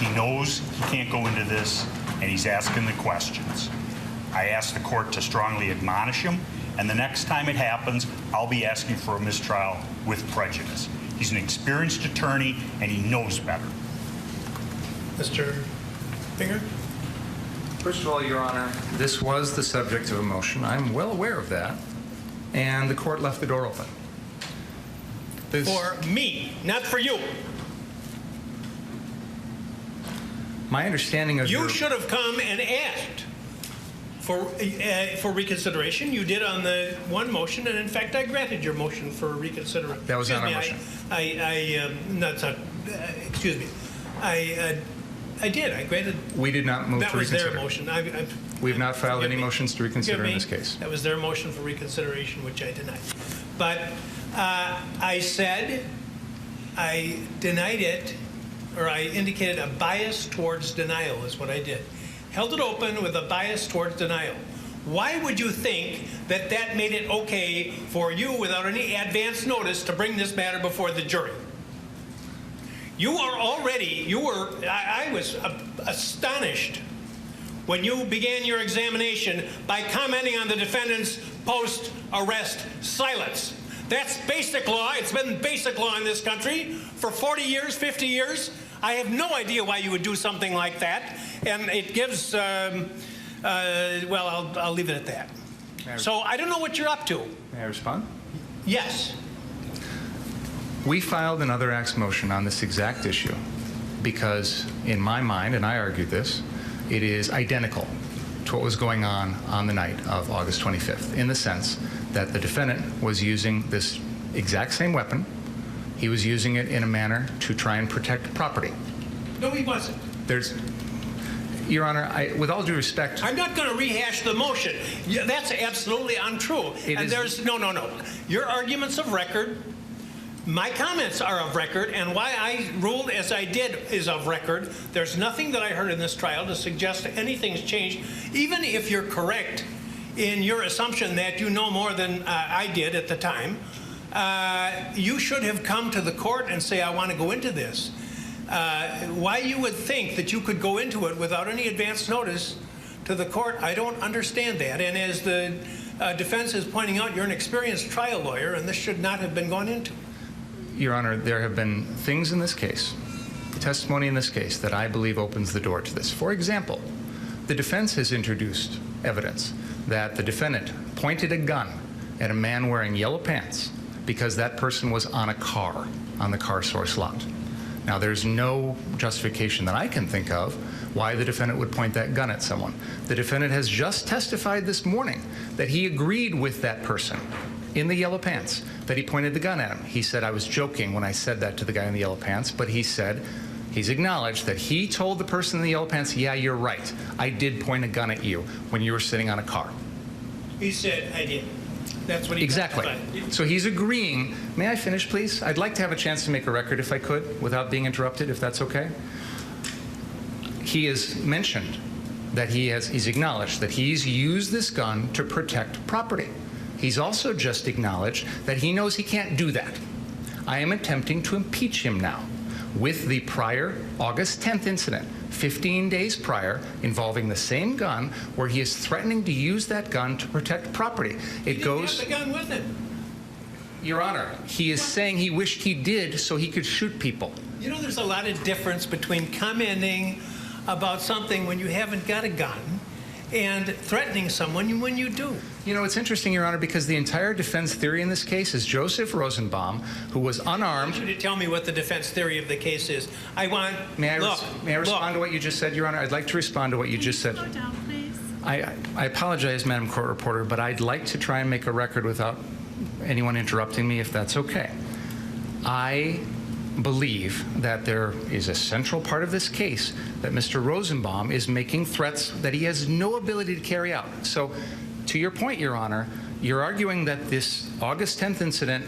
He knows he can't go into this, and he's asking the questions. I asked the court to strongly admonish him, and the next time it happens, I'll be asking for a mistrial with prejudice. He's an experienced attorney, and he knows better. Mr. Finger? First of all, Your Honor, this was the subject of a motion. I'm well aware of that, and the court left the door open. For me, not for you. My understanding of You should have come and asked for reconsideration. You did on the one motion, and in fact, I granted your motion for reconsideration. That was not our motion. Excuse me. I did. I granted. We did not move to reconsider. That was their motion. We've not filed any motions to reconsider in this case. That was their motion for reconsideration, which I denied. But I said I denied it, or I indicated a bias towards denial is what I did. Held it open with a bias towards denial. Why would you think that that made it okay for you, without any advance notice, to bring this matter before the jury? I was astonished when you began your examination by commenting on the defendant's post-arrest silence. That's basic law. It's been basic law in this country for 40 years, 50 years. I have no idea why you would do something like that. And it gives, well, I'll leave it at that. So I don't know what you're up to. May I respond? Yes. We filed another acts motion on this exact issue because, in my mind, and I argued this, it is identical to what was going on the night of August 25th, in the sense that the defendant was using this exact same weapon. He was using it in a manner to try and protect property. No, he wasn't. Your Honor, with all due respect, I'm not going to rehash the motion. That's absolutely untrue. No. Your arguments of record, my comments are of record, and why I ruled as I did is of record. There's nothing that I heard in this trial to suggest anything's changed. Even if you're correct in your assumption that you know more than I did at the time, you should have come to the court and say, I want to go into this. Why you would think that you could go into it without any advance notice to the court, I don't understand that. And as the defense is pointing out, you're an experienced trial lawyer, and this should not have been gone into. Your Honor, there have been things in this case, testimony in this case, that I believe opens the door to this. For example, the defense has introduced evidence that the defendant pointed a gun at a man wearing yellow pants because that person was on a car on the car source lot. Now, there's no justification that I can think of why the defendant would point that gun at someone. The defendant has just testified this morning that he agreed with that person in the yellow pants, that he pointed the gun at him. He said, I was joking when I said that to the guy in the yellow pants, but he said, he's acknowledged that he told the person in the yellow pants, yeah, you're right. I did point a gun at you when you were sitting on a car. He said, I did. That's what he exactly. testified. So he's agreeing. May I finish, please? I'd like to have a chance to make a record, if I could, without being interrupted, if that's okay. He has mentioned that he's acknowledged that he's used this gun to protect property. He's also just acknowledged that he knows he can't do that. I am attempting to impeach him now with the prior August 10th incident, 15 days prior, involving the same gun, where he is threatening to use that gun to protect property. He didn't have the gun with him. Your Honor, he is saying he wished he did so he could shoot people. You know, there's a lot of difference between commenting about something when you haven't got a gun and threatening someone when you do. You know, it's interesting, Your Honor, because the entire defense theory in this case is Joseph Rosenbaum, who was unarmed. I want you to tell me what the defense theory of the case is. May I respond to what you just said, Your Honor? I'd like to respond to what you just said. Slow down, please. I apologize, Madam Court Reporter, but I'd like to try and make a record without anyone interrupting me, if that's okay. I believe that there is a central part of this case that Mr. Rosenbaum is making threats that he has no ability to carry out. So, to your point, Your Honor, you're arguing that this August 10th incident,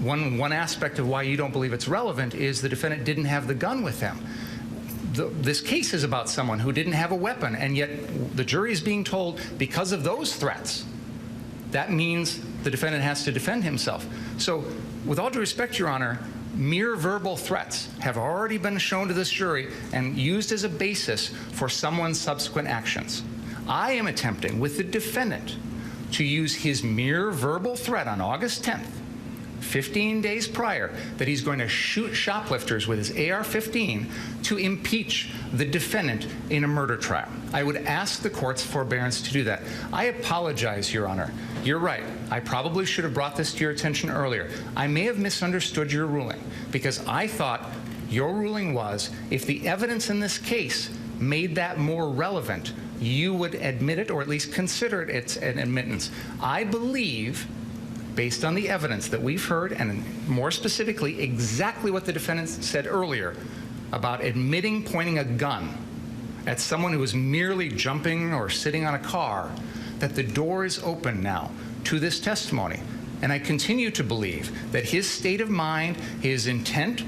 one aspect of why you don't believe it's relevant is the defendant didn't have the gun with him. This case is about someone who didn't have a weapon, and yet the jury is being told, because of those threats, that means the defendant has to defend himself. So, with all due respect, Your Honor, mere verbal threats have already been shown to this jury and used as a basis for someone's subsequent actions. I am attempting with the defendant to use his mere verbal threat on August 10th, 15 days prior, that he's going to shoot shoplifters with his AR-15 to impeach the defendant in a murder trial. I would ask the court's forbearance to do that. I apologize, Your Honor. You're right. I probably should have brought this to your attention earlier. I may have misunderstood your ruling because I thought your ruling was if the evidence in this case made that more relevant, you would admit it or at least consider it it's an admittance. I believe, based on the evidence that we've heard, and more specifically exactly what the defendant said earlier about admitting pointing a gun at someone who was merely jumping or sitting on a car, that the door is open now to this testimony. And I continue to believe that his state of mind, his intent,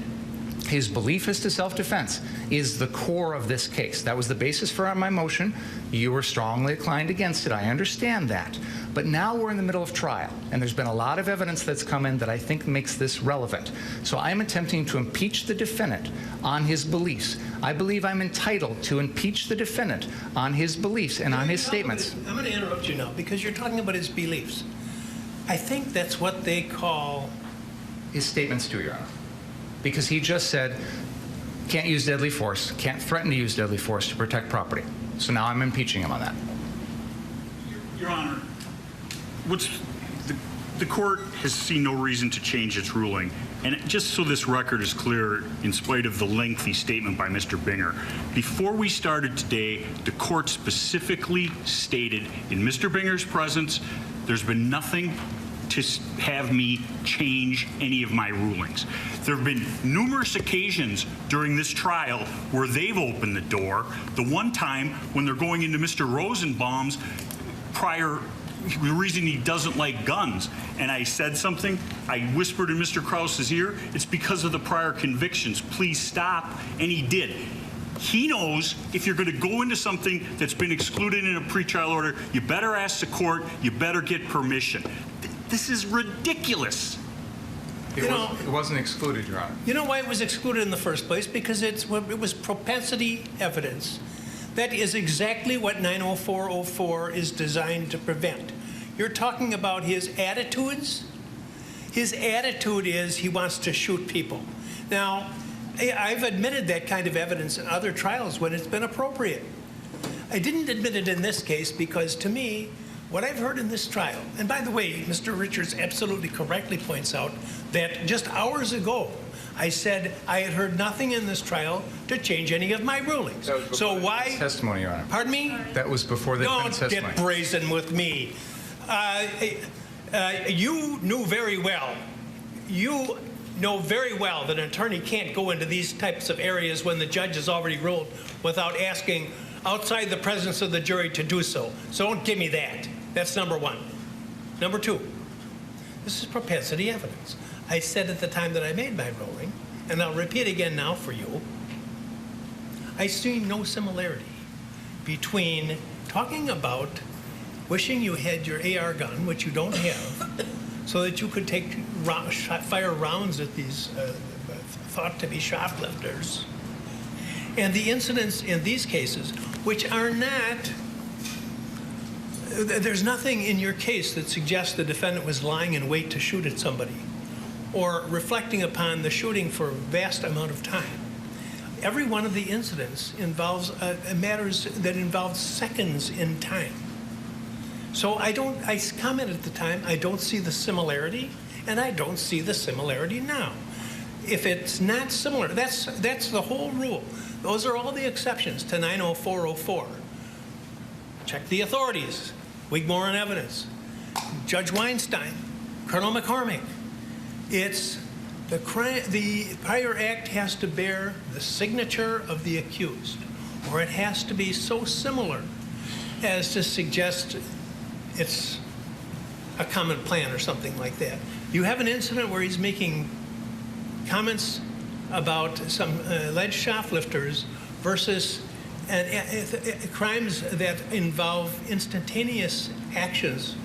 his belief as to self-defense is the core of this case. That was the basis for my motion. You were strongly inclined against it. I understand that. But now we're in the middle of trial, and there's been a lot of evidence that's come in that I think makes this relevant. So I'm attempting to impeach the defendant on his beliefs. I believe I'm entitled to impeach the defendant on his beliefs and on his statements. I'm going to interrupt you now because you're talking about his beliefs. I think that's what they call his statements to, Your Honor. Because he just said, can't use deadly force, can't threaten to use deadly force to protect property. So now I'm impeaching him on that. Your Honor, the court has seen no reason to change its ruling. And just so this record is clear, in spite of the lengthy statement by Mr. Binger, before we started today, the court specifically stated in Mr. Binger's presence, there's been nothing to have me change any of my rulings. There have been numerous occasions during this trial where they've opened the door. The one time when they're going into Mr. Rosenbaum's prior, the reason he doesn't like guns, and I said something, I whispered in Mr. Krause's ear, it's because of the prior convictions. Please stop, and he did. He knows if you're going to go into something that's been excluded in a pretrial order, you better ask the court, you better get permission. This is ridiculous. It wasn't excluded, Your Honor. You know why it was excluded in the first place? Because it was propensity evidence. That is exactly what 90404 is designed to prevent. You're talking about his attitudes. His attitude is he wants to shoot people. Now, I've admitted that kind of evidence in other trials when it's been appropriate. I didn't admit it in this case because, to me, what I've heard in this trial, and by the way, Mr. Richards absolutely correctly points out that just hours ago, I said I had heard nothing in this trial to change any of my rulings. So why? Testimony, Your Honor. Pardon me? That was before the defense testimony. Don't get brazen with me. You knew very well. You know very well that an attorney can't go into these types of areas when the judge has already ruled without asking outside the presence of the jury to do so. So don't give me that. That's number one. Number two, this is propensity evidence. I said at the time that I made my ruling, and I'll repeat again now for you, I see no similarity between talking about wishing you had your AR gun, which you don't have, so that you could fire rounds at these thought to be shoplifters, and the incidents in these cases, which are not, there's nothing in your case that suggests the defendant was lying in wait to shoot at somebody or reflecting upon the shooting for a vast amount of time. Every one of the incidents involves matters that involve seconds in time. So I commented at the time, I don't see the similarity, and I don't see the similarity now. If it's not similar, that's the whole rule. Those are all the exceptions to 90404. Check the authorities. Wigmore and evidence. Judge Weinstein, Colonel McCormick. It's the prior act has to bear the signature of the accused, or it has to be so similar as to suggest it's a common plan or something like that. You have an incident where he's making comments about some alleged shoplifters versus crimes that involve instantaneous actions,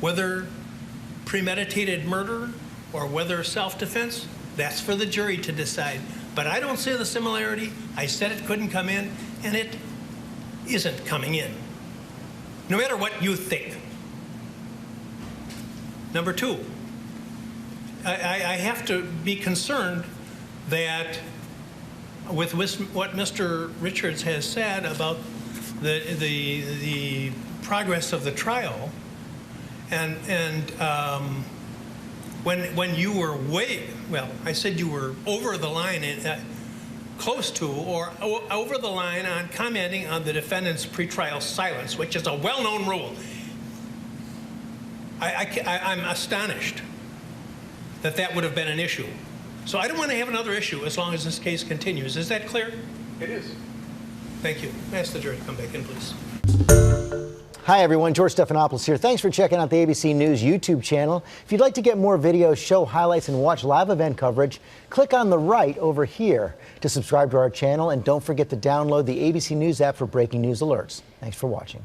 whether premeditated murder or whether self-defense. That's for the jury to decide. But I don't see the similarity. I said it couldn't come in, and it isn't coming in, no matter what you think. Number two, I have to be concerned that with what Mr. Richards has said about the progress of the trial, and when you were I said you were over the line, close to or over the line on commenting on the defendant's pretrial silence, which is a well-known rule. I'm astonished that would have been an issue. So I don't want to have another issue as long as this case continues. Is that clear? It is. Thank you. Ask the jury to come back in, please. Hi, everyone. George Stephanopoulos here. Thanks for checking out the ABC News YouTube channel. If you'd like to get more videos, show highlights, and watch live event coverage, click on the right over here to subscribe to our channel. And don't forget to download the ABC News app for breaking news alerts. Thanks for watching.